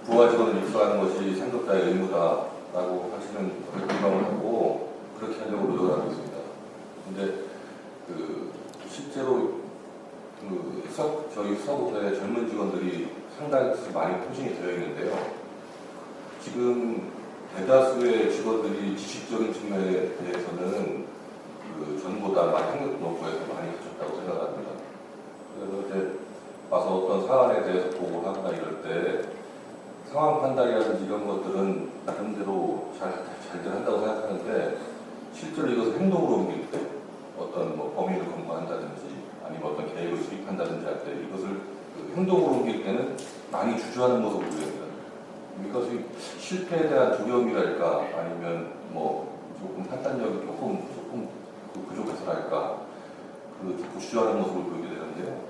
부하 직원을 입수하는 것이 상급자의 의무다라고 하시는 공감을 하고 그렇게 하려고 노력을 하고 있습니다. 근데 실제로 저희 수사부서의 젊은 직원들이 상당히 많이 포진이 되어 있는데요. 지금 대다수의 직원들이 지식적인 측면에 대해서는 전보다 많이 학력 노고에서 많이 갖췄다고 생각합니다. 그래서 이제 와서 어떤 사안에 대해서 보고를 하거나 이럴 때 상황 판단이라든지 이런 것들은 나름대로 잘들 한다고 생각하는데 실제로 이것을 행동으로 옮길 때 어떤 범위를 검거한다든지 아니면 어떤 계획을 수립한다든지 할 때 이것을 행동으로 옮길 때는 많이 주저하는 모습을 보입니다. 이것이 실패에 대한 두려움이랄까 아니면 조금 판단력이 조금 부족해서랄까 자꾸 주저하는 모습을 보이게 되는데요.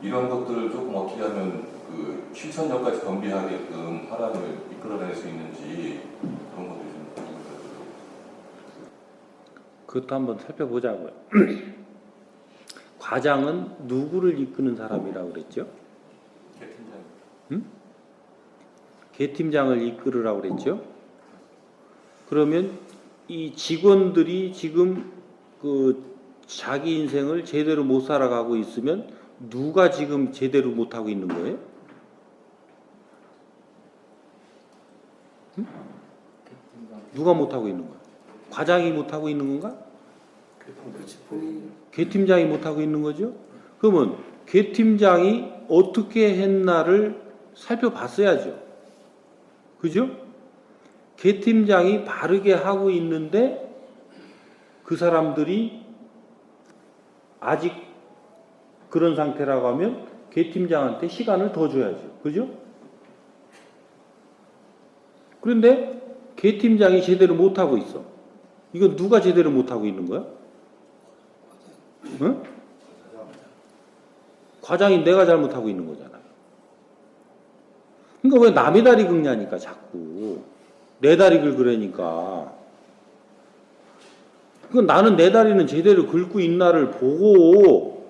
이런 것들을 조금 어떻게 하면 실천력까지 겸비하게끔 사람을 이끌어낼 수 있는지 그런 것들이 좀 궁금해요. 그것도 한번 살펴보자고요. 과장은 누구를 이끄는 사람이라고 그랬죠? 개팀장. 응? 개팀장을 이끌으라고 그랬죠? 그러면 이 직원들이 지금 자기 인생을 제대로 못 살아가고 있으면 누가 지금 제대로 못 하고 있는 거예요? 응? 누가 못 하고 있는 거야? 과장이 못 하고 있는 건가? 개팀장이 못 하고 있는 거죠? 그러면 개팀장이 어떻게 했나를 살펴봤어야죠. 그죠? 개팀장이 바르게 하고 있는데 그 사람들이 아직 그런 상태라고 하면 개팀장한테 시간을 더 줘야죠. 그죠? 그런데 개팀장이 제대로 못하고 있어. 이건 누가 제대로 못하고 있는 거야? 응? 과장이 내가 잘못하고 있는 거잖아요. 그러니까 왜 남의 다리 긁냐니까 자꾸. 내 다리 긁으라니까. 그러니까 나는 내 다리는 제대로 긁고 있나를 보고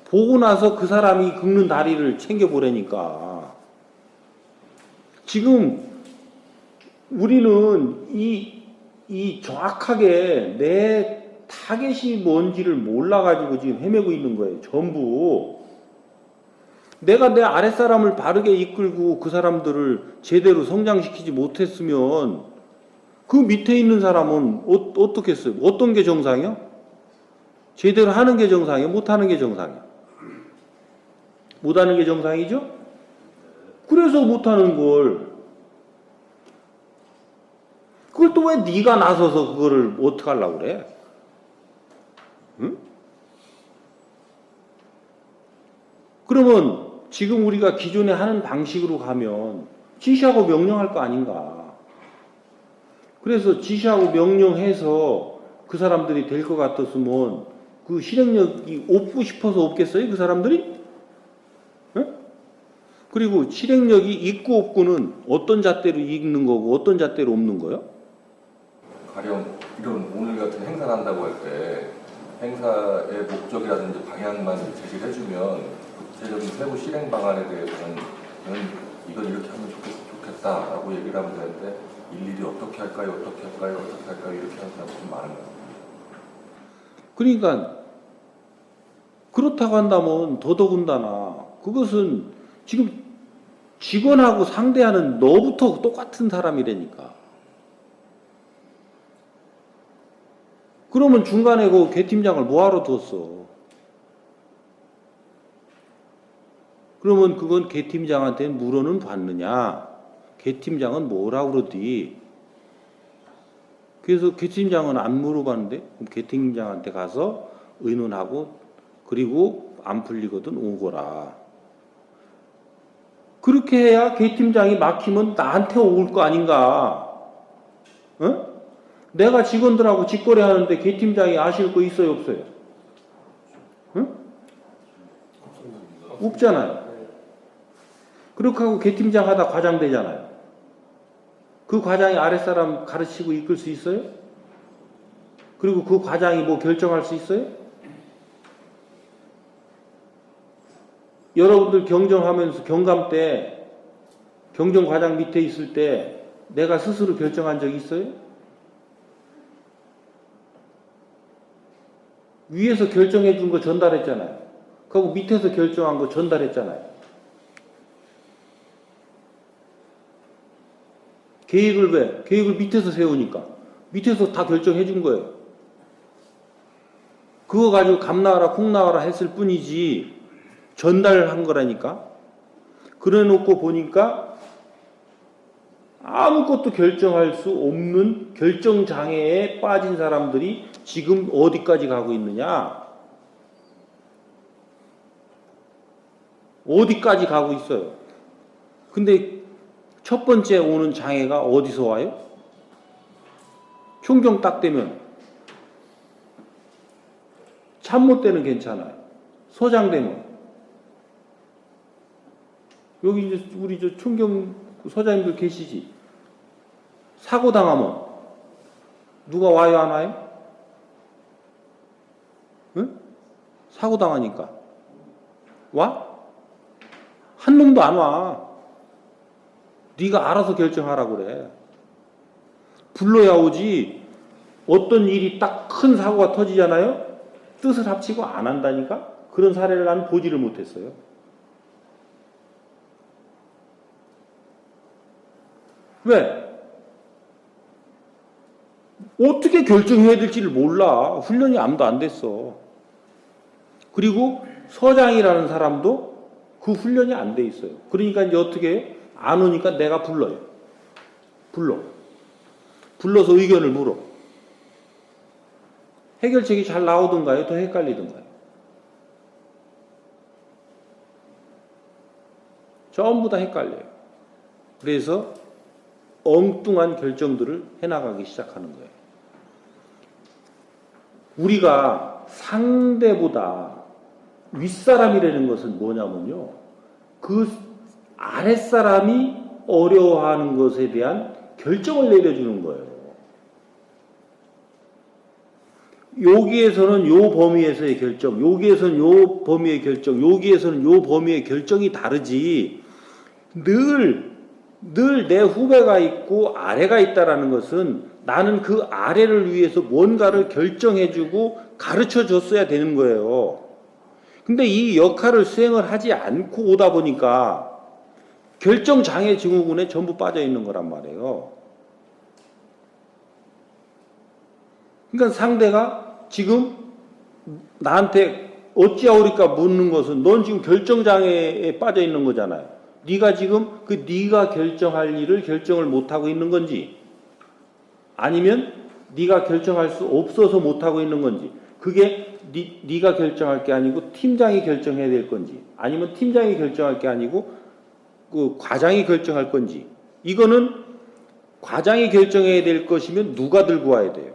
보고 나서 그 사람이 긁는 다리를 챙겨보라니까. 지금 우리는 이 정확하게 내 타겟이 뭔지를 몰라가지고 지금 헤매고 있는 거예요. 전부. 내가 내 아랫사람을 바르게 이끌고 그 사람들을 제대로 성장시키지 못했으면 그 밑에 있는 사람은 어떻게 했어요? 어떤 게 정상이야? 제대로 하는 게 정상이야? 못하는 게 정상이야? 못하는 게 정상이죠? 그래서 못하는 걸 그걸 또 왜 네가 나서서 그거를 어떻게 하려고 그래? 응? 그러면 지금 우리가 기존에 하는 방식으로 가면 지시하고 명령할 거 아닌가. 그래서 지시하고 명령해서 그 사람들이 될 것 같았으면 그 실행력이 없고 싶어서 없겠어요? 그 사람들이? 응? 그리고 실행력이 있고 없고는 어떤 잣대로 있는 거고 어떤 잣대로 없는 거예요? 가령 이런 오늘 같은 행사를 한다고 할 때 행사의 목적이라든지 방향만 제시를 해주면 구체적인 세부 실행 방안에 대해서는 이건 이렇게 하면 좋겠다라고 얘기를 하면 되는데 일일이 어떻게 할까요? 어떻게 할까요? 어떻게 할까요? 이렇게 하는 사람이 좀 많은 거예요. 그러니까 그렇다고 한다면 더더군다나 그것은 지금 직원하고 상대하는 너부터 똑같은 사람이라니까. 그러면 중간에 그 개팀장을 뭐하러 뒀어? 그러면 그건 개팀장한테 물어는 봤느냐? 개팀장은 뭐라고 그러디? 그래서 개팀장은 안 물어봤는데 그럼 개팀장한테 가서 의논하고 그리고 안 풀리거든 오거라. 그렇게 해야 개팀장이 막히면 나한테 올 거 아닌가? 어? 내가 직원들하고 직거래하는데 개팀장이 아실 거 있어요 없어요? 응? 없잖아요. 그렇게 하고 개팀장 하다 과장 되잖아요. 그 과장이 아랫사람 가르치고 이끌 수 있어요? 그리고 그 과장이 뭐 결정할 수 있어요? 여러분들 경정하면서 경감 때 경정과장 밑에 있을 때 내가 스스로 결정한 적 있어요? 위에서 결정해 준 거 전달했잖아요. 그리고 밑에서 결정한 거 전달했잖아요. 계획을 왜? 계획을 밑에서 세우니까. 밑에서 다 결정해 준 거예요. 그거 가지고 감 나와라 콩 나와라 했을 뿐이지 전달한 거라니까. 그래 놓고 보니까 아무것도 결정할 수 없는 결정장애에 빠진 사람들이 지금 어디까지 가고 있느냐? 어디까지 가고 있어요. 근데 첫 번째 오는 장애가 어디서 와요? 총경 딱 되면 참모 때는 괜찮아요. 소장 되면 여기 이제 우리 저 총경 소장님들 계시지? 사고 당하면 누가 와요 안 와요? 응? 사고 당하니까 와? 한 놈도 안 와. 네가 알아서 결정하라고 그래. 불러야 오지. 어떤 일이 딱 큰 사고가 터지잖아요. 뜻을 합치고 안 한다니까? 그런 사례를 난 보지를 못했어요. 왜? 어떻게 결정해야 될지를 몰라. 훈련이 아무도 안 됐어. 그리고 서장이라는 사람도 그 훈련이 안 돼 있어요. 그러니까 이제 어떻게 해요? 안 오니까 내가 불러요. 불러서 의견을 물어. 해결책이 잘 나오던가요? 더 헷갈리던가요? 전부 다 헷갈려요. 그래서 엉뚱한 결정들을 해나가기 시작하는 거예요. 우리가 상대보다 윗사람이라는 것은 뭐냐면요. 그 아랫사람이 어려워하는 것에 대한 결정을 내려주는 거예요. 여기에서는 요 범위에서의 결정, 여기에서는 요 범위의 결정, 여기에서는 요 범위의 결정이 다르지. 늘 내 후배가 있고 아래가 있다라는 것은 나는 그 아래를 위해서 뭔가를 결정해주고 가르쳐 줬어야 되는 거예요. 근데 이 역할을 수행을 하지 않고 오다 보니까 결정장애 증후군에 전부 빠져 있는 거란 말이에요. 그러니까 상대가 지금 나한테 어찌하오리까 묻는 것은 넌 지금 결정장애에 빠져 있는 거잖아요. 네가 지금 그 네가 결정할 일을 결정을 못하고 있는 건지 아니면 네가 결정할 수 없어서 못하고 있는 건지 그게 네가 결정할 게 아니고 팀장이 결정해야 될 건지 아니면 팀장이 결정할 게 아니고 그 과장이 결정할 건지 이거는 과장이 결정해야 될 것이면 누가 들고 와야 돼요?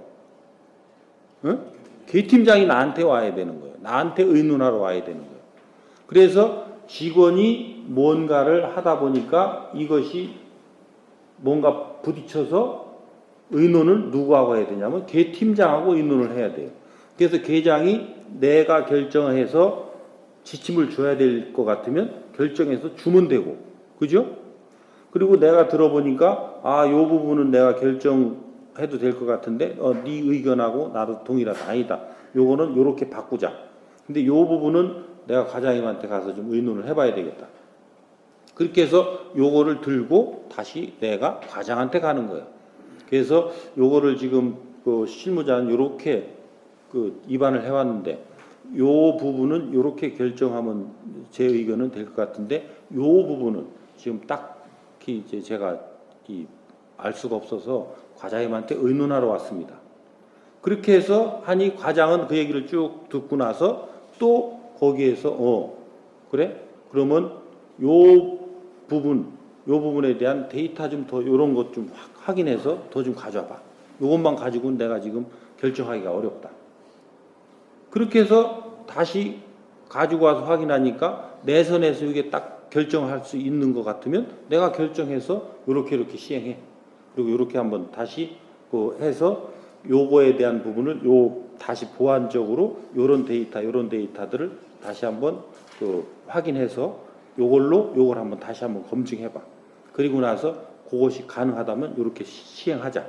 응? 계팀장이 나한테 와야 되는 거예요. 나한테 의논하러 와야 되는 거예요. 그래서 직원이 뭔가를 하다 보니까 이것이 뭔가 부딪혀서 의논을 누구하고 해야 되냐면 계팀장하고 의논을 해야 돼요. 그래서 계장이 내가 결정해서 지침을 줘야 될 것 같으면 결정해서 주면 되고 그죠? 그리고 내가 들어보니까 요 부분은 내가 결정해도 될 것 같은데 네 의견하고 나도 동일하다. 아니다. 요거는 요렇게 바꾸자. 근데 요 부분은 내가 과장님한테 가서 좀 의논을 해봐야 되겠다. 그렇게 해서 요거를 들고 다시 내가 과장한테 가는 거예요. 그래서 요거를 지금 그 실무자는 요렇게 그 입안을 해왔는데 요 부분은 요렇게 결정하면 제 의견은 될 것 같은데 요 부분은 지금 딱히 이제 제가 알 수가 없어서 과장님한테 의논하러 왔습니다. 그렇게 해서 하니 과장은 그 얘기를 쭉 듣고 나서 또 거기에서 그래? 그러면 요 부분에 대한 데이터 좀 더 요런 것 좀 확인해서 더 좀 가져와봐. 요것만 가지고는 내가 지금 결정하기가 어렵다. 그렇게 해서 다시 가지고 와서 확인하니까 내 선에서 이게 딱 결정할 수 있는 것 같으면 내가 결정해서 요렇게 시행해. 그리고 요렇게 한번 다시 해서 요거에 대한 부분을 다시 보완적으로 요런 데이터들을 다시 한번 확인해서 요걸 한번 다시 한번 검증해봐. 그리고 나서 그것이 가능하다면 이렇게 시행하자.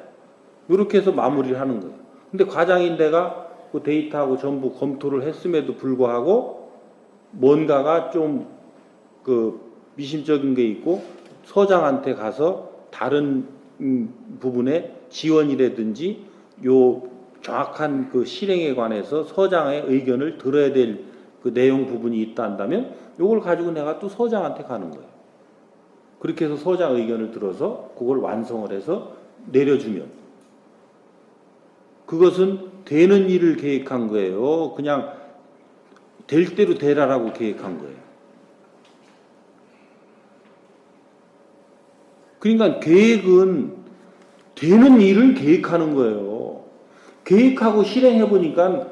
이렇게 해서 마무리를 하는 거예요. 근데 과장인데가 그 데이터하고 전부 검토를 했음에도 불구하고 뭔가가 좀 그 미심쩍은 게 있고 서장한테 가서 다른 부분에 지원이라든지 요 정확한 그 실행에 관해서 서장의 의견을 들어야 될 그 내용 부분이 있다 한다면 요걸 가지고 내가 또 서장한테 가는 거예요. 그렇게 해서 서장 의견을 들어서 그걸 완성을 해서 내려주면 그것은 되는 일을 계획한 거예요. 그냥 될 대로 되라라고 계획한 거예요. 그러니까 계획은 되는 일을 계획하는 거예요. 계획하고 실행해 보니까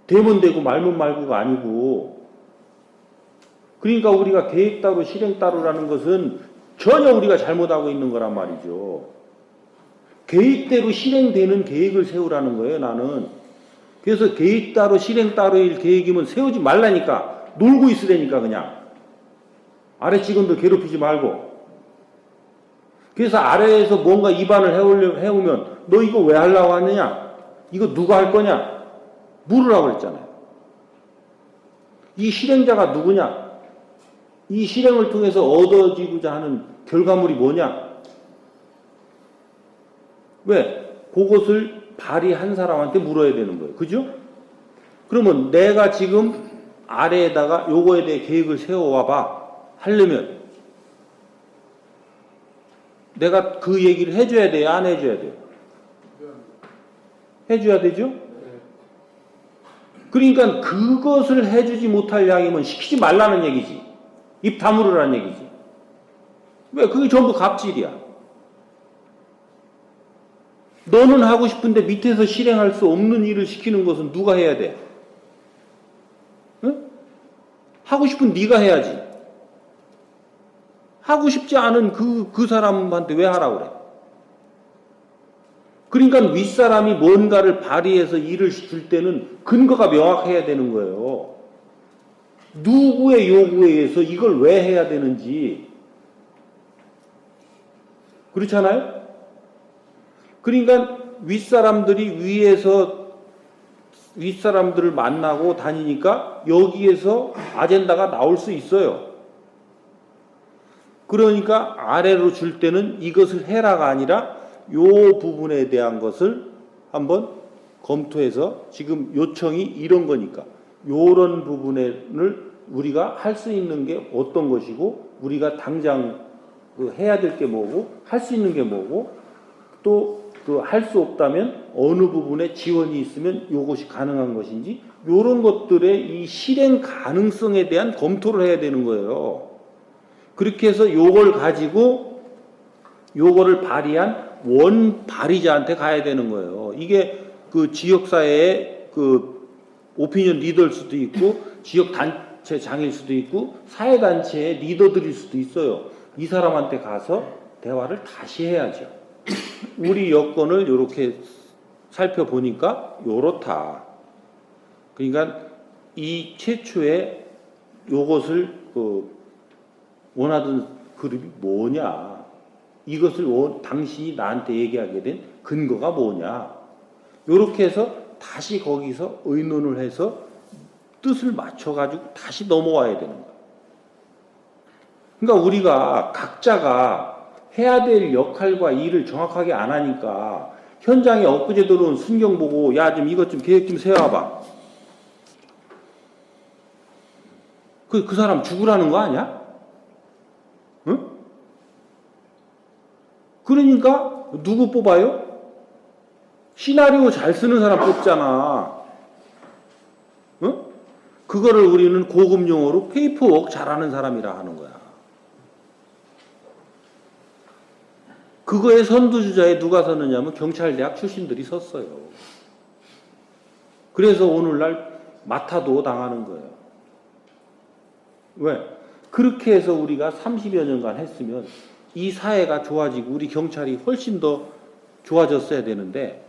되면 되고 말면 말고가 아니고, 그러니까 우리가 계획 따로 실행 따로라는 것은 전혀 우리가 잘못하고 있는 거란 말이죠. 계획대로 실행되는 계획을 세우라는 거예요, 나는. 그래서 계획 따로 실행 따로일 계획이면 세우지 말라니까. 놀고 있으라니까 그냥. 아래 직원들 괴롭히지 말고. 그래서 아래에서 뭔가 입안을 해오면 너 이거 왜 하려고 하느냐? 이거 누가 할 거냐? 물으라고 그랬잖아요. 이 실행자가 누구냐? 이 실행을 통해서 얻어지고자 하는 결과물이 뭐냐? 왜? 그것을 발휘한 사람한테 물어야 되는 거예요. 그죠? 그러면 내가 지금 아래에다가 요거에 대해 계획을 세워와봐 하려면 내가 그 얘기를 해줘야 돼요? 안 해줘야 돼요? 해줘야 되죠? 그러니까 그것을 해주지 못할 양이면 시키지 말라는 얘기지. 입 다물으라는 얘기지. 왜? 그게 전부 갑질이야. 너는 하고 싶은데 밑에서 실행할 수 없는 일을 시키는 것은 누가 해야 돼? 응? 하고 싶은 네가 해야지. 하고 싶지 않은 그 사람한테 왜 하라고 그래? 그러니까 윗사람이 뭔가를 발휘해서 일을 줄 때는 근거가 명확해야 되는 거예요. 누구의 요구에 의해서 이걸 왜 해야 되는지. 그렇잖아요? 그러니까 윗사람들이 위에서 윗사람들을 만나고 다니니까 여기에서 아젠다가 나올 수 있어요. 그러니까 아래로 줄 때는 이것을 해라가 아니라 요 부분에 대한 것을 한번 검토해서 지금 요청이 이런 거니까 요런 부분을 우리가 할 수 있는 게 어떤 것이고 우리가 당장 해야 될 게 뭐고 할 수 있는 게 뭐고 또 그 할 수 없다면 어느 부분에 지원이 있으면 요것이 가능한 것인지 요런 것들의 이 실행 가능성에 대한 검토를 해야 되는 거예요. 그렇게 해서 요걸 가지고 요거를 발휘한 원 발휘자한테 가야 되는 거예요. 이게 그 지역사회의 그 오피니언 리더일 수도 있고 지역 단체 장일 수도 있고 사회단체의 리더들일 수도 있어요. 이 사람한테 가서 대화를 다시 해야죠. 우리 여건을 이렇게 살펴보니까 요렇다. 그러니까 이 최초에 요것을 원하던 그룹이 뭐냐? 이것을 당신이 나한테 얘기하게 된 근거가 뭐냐? 요렇게 해서 다시 거기서 의논을 해서 뜻을 맞춰가지고 다시 넘어와야 되는 거예요. 그러니까 우리가 각자가 해야 될 역할과 일을 정확하게 안 하니까 현장에 엊그제 들어온 순경 보고 야 좀 이것 좀 계획 좀 세워봐. 그 사람 죽으라는 거 아니야? 응? 그러니까 누구 뽑아요? 시나리오 잘 쓰는 사람 뽑잖아. 응? 그거를 우리는 고급 용어로 페이퍼워크 잘하는 사람이라 하는 거야. 그거에 선두주자에 누가 섰느냐면 경찰대학 출신들이 섰어요. 그래서 오늘날 마타도 당하는 거예요. 왜? 그렇게 해서 우리가 30여 년간 했으면 이 사회가 좋아지고 우리 경찰이 훨씬 더 좋아졌어야 되는데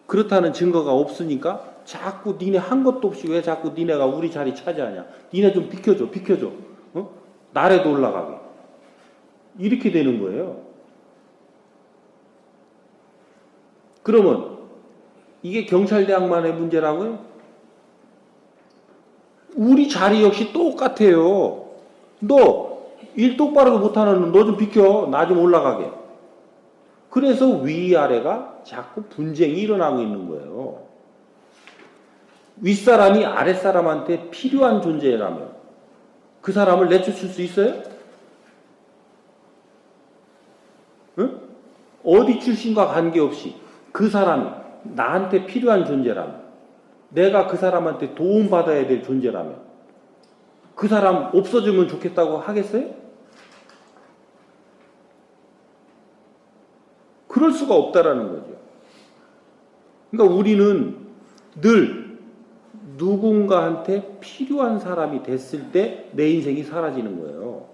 그렇다는 증거가 없으니까 자꾸 니네 한 것도 없이 왜 자꾸 니네가 우리 자리 차지하냐. 니네 좀 비켜줘. 어? 나래도 올라가게. 이렇게 되는 거예요. 그러면 이게 경찰대학만의 문제라고요? 우리 자리 역시 똑같아요. 너 일 똑바로 못하는 너 좀 비켜. 나 좀 올라가게. 그래서 위아래가 자꾸 분쟁이 일어나고 있는 거예요. 윗사람이 아랫사람한테 필요한 존재라면 그 사람을 내쫓을 수 있어요? 응? 어디 출신과 관계없이 그 사람이 나한테 필요한 존재라면, 내가 그 사람한테 도움받아야 될 존재라면 그 사람 없어지면 좋겠다고 하겠어요? 그럴 수가 없다라는 거죠. 그러니까 우리는 늘 누군가한테 필요한 사람이 됐을 때 내 인생이 사라지는 거예요.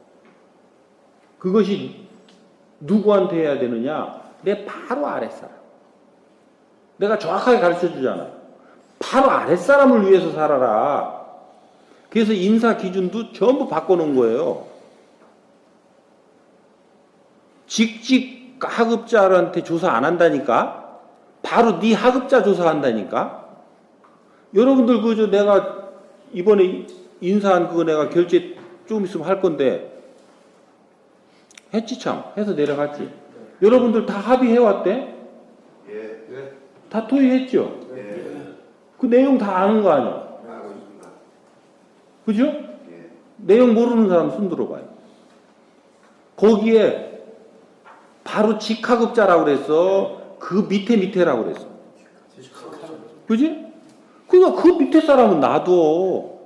그것이 누구한테 해야 되느냐? 내 바로 아랫사람. 내가 정확하게 가르쳐 주잖아요. 바로 아랫사람을 위해서 살아라. 그래서 인사 기준도 전부 바꿔놓은 거예요. 직직 하급자한테 조사 안 한다니까? 바로 네 하급자 조사한다니까? 여러분들 그저 내가 이번에 인사한 그거 내가 결제 좀 있으면 할 건데 했지 참. 해서 내려갔지. 여러분들 다 합의해왔대? 예. 다 토의했죠? 예. 그 내용 다 아는 거 아니야? 알고 있습니다. 그죠? 예. 내용 모르는 사람 손 들어봐요. 거기에 바로 직하급자라고 그랬어. 그 밑에라고 그랬어. 그지? 그러니까 그 밑에 사람은 놔둬.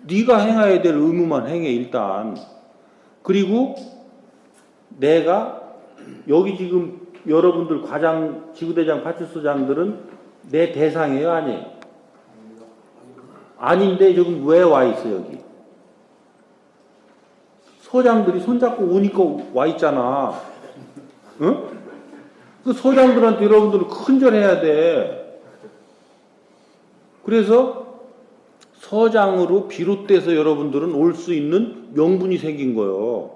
네가 행해야 될 의무만 행해 일단. 그리고 내가 여기 지금 여러분들 과장, 지구대장, 파출소장들은 내 대상이에요, 아니에요? 아닌데 지금 왜 와 있어 여기? 소장들이 손잡고 오니까 와 있잖아. 응? 그 소장들한테 여러분들은 큰절해야 돼. 그래서 서장으로 비롯돼서 여러분들은 올 수 있는 명분이 생긴 거예요.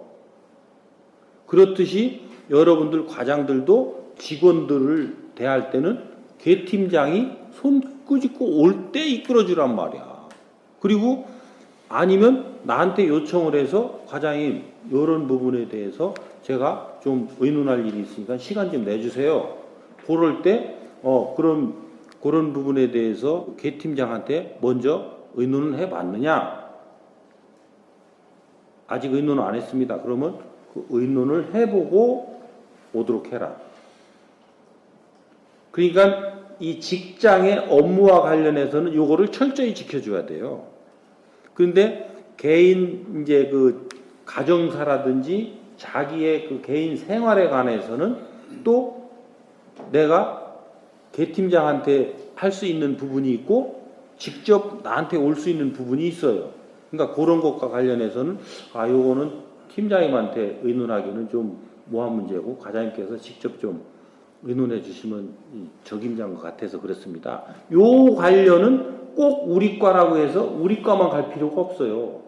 그렇듯이 여러분들 과장들도 직원들을 대할 때는 계팀장이 손 끄집고 올 때 이끌어주란 말이야. 그리고 아니면 나한테 요청을 해서 과장님 이런 부분에 대해서 제가 좀 의논할 일이 있으니까 시간 좀 내주세요. 그럴 때 그런 부분에 대해서 계팀장한테 먼저 의논을 해봤느냐? 아직 의논을 안 했습니다. 그러면 그 의논을 해보고 오도록 해라. 그러니까 이 직장의 업무와 관련해서는 요거를 철저히 지켜줘야 돼요. 그런데 개인 이제 그 가정사라든지 자기의 그 개인 생활에 관해서는 또 내가 계팀장한테 할 수 있는 부분이 있고 직접 나한테 올 수 있는 부분이 있어요. 그러니까 그런 것과 관련해서는 요거는 팀장님한테 의논하기는 좀 모한 문제고 과장님께서 직접 좀 의논해 주시면 적임자인 것 같아서 그렇습니다. 요 관련은 꼭 우리 과라고 해서 우리 과만 갈 필요가 없어요.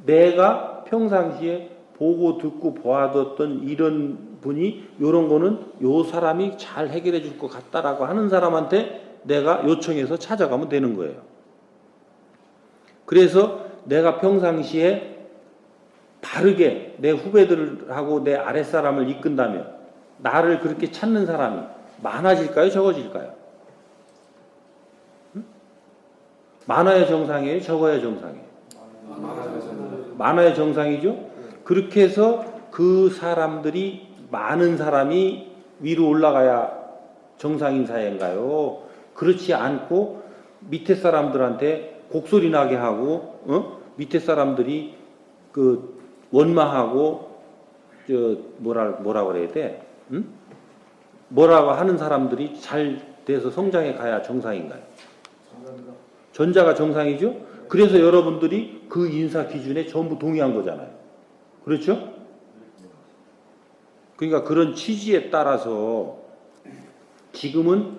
내가 평상시에 보고 듣고 보아뒀던 이런 분이 요런 거는 요 사람이 잘 해결해 줄 것 같다라고 하는 사람한테 내가 요청해서 찾아가면 되는 거예요. 그래서 내가 평상시에 바르게 내 후배들하고 내 아랫사람을 이끈다면 나를 그렇게 찾는 사람이 많아질까요? 적어질까요? 응? 많아야 정상이에요? 적어야 정상이에요? 많아야 정상이죠? 그렇게 해서 그 사람들이 많은 사람이 위로 올라가야 정상인 사회인가요? 그렇지 않고 밑에 사람들한테 곡소리 나게 하고 밑에 사람들이 그 원망하고 뭐라 그래야 돼? 응? 뭐라고 하는 사람들이 잘 돼서 성장해 가야 정상인가요? 전자가 정상이죠? 그래서 여러분들이 그 인사 기준에 전부 동의한 거잖아요. 그렇죠? 그러니까 그런 취지에 따라서 지금은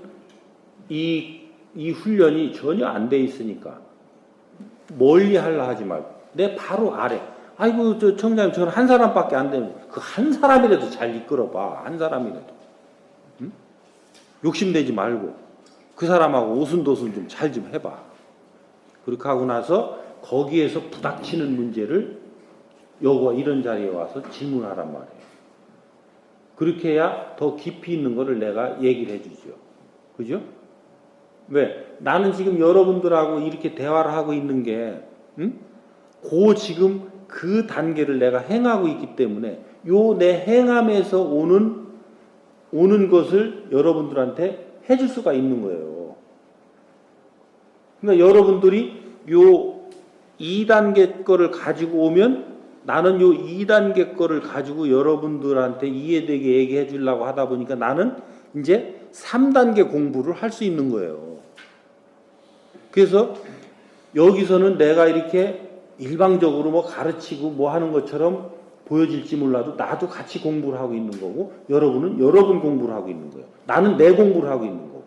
이 훈련이 전혀 안 돼 있으니까 멀리 하려 하지 말고 내 바로 아래 아이고 저 청장님 저는 한 사람밖에 안 되는 그 한 사람이라도 잘 이끌어봐. 한 사람이라도. 응? 욕심내지 말고 그 사람하고 오순도순 좀 잘 좀 해봐. 그렇게 하고 나서 거기에서 부닥치는 문제를 여기와 이런 자리에 와서 질문하란 말이에요. 그렇게 해야 더 깊이 있는 거를 내가 얘기를 해주죠. 그죠? 왜? 나는 지금 여러분들하고 이렇게 대화를 하고 있는 게, 응? 지금 그 단계를 내가 행하고 있기 때문에 요 내 행함에서 오는 것을 여러분들한테 해줄 수가 있는 거예요. 그러니까 여러분들이 요 2단계 거를 가지고 오면 나는 요 2단계 거를 가지고 여러분들한테 이해되게 얘기해 주려고 하다 보니까 나는 이제 3단계 공부를 할 수 있는 거예요. 그래서 여기서는 내가 이렇게 일방적으로 뭐 가르치고 뭐 하는 것처럼 보여질지 몰라도 나도 같이 공부를 하고 있는 거고 여러분은 여러분 공부를 하고 있는 거예요. 나는 내 공부를 하고 있는 거고.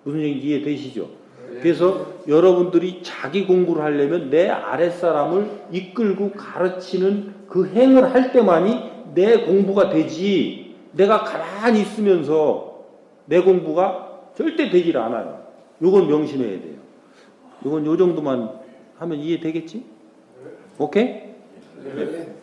무슨 얘기인지 이해되시죠? 그래서 여러분들이 자기 공부를 하려면 내 아랫사람을 이끌고 가르치는 그 행을 할 때만이 내 공부가 되지 내가 가만히 있으면서 내 공부가 절대 되질 않아요. 요건 명심해야 돼요. 요건 요 정도만 하면 이해되겠지? 오케이? 네.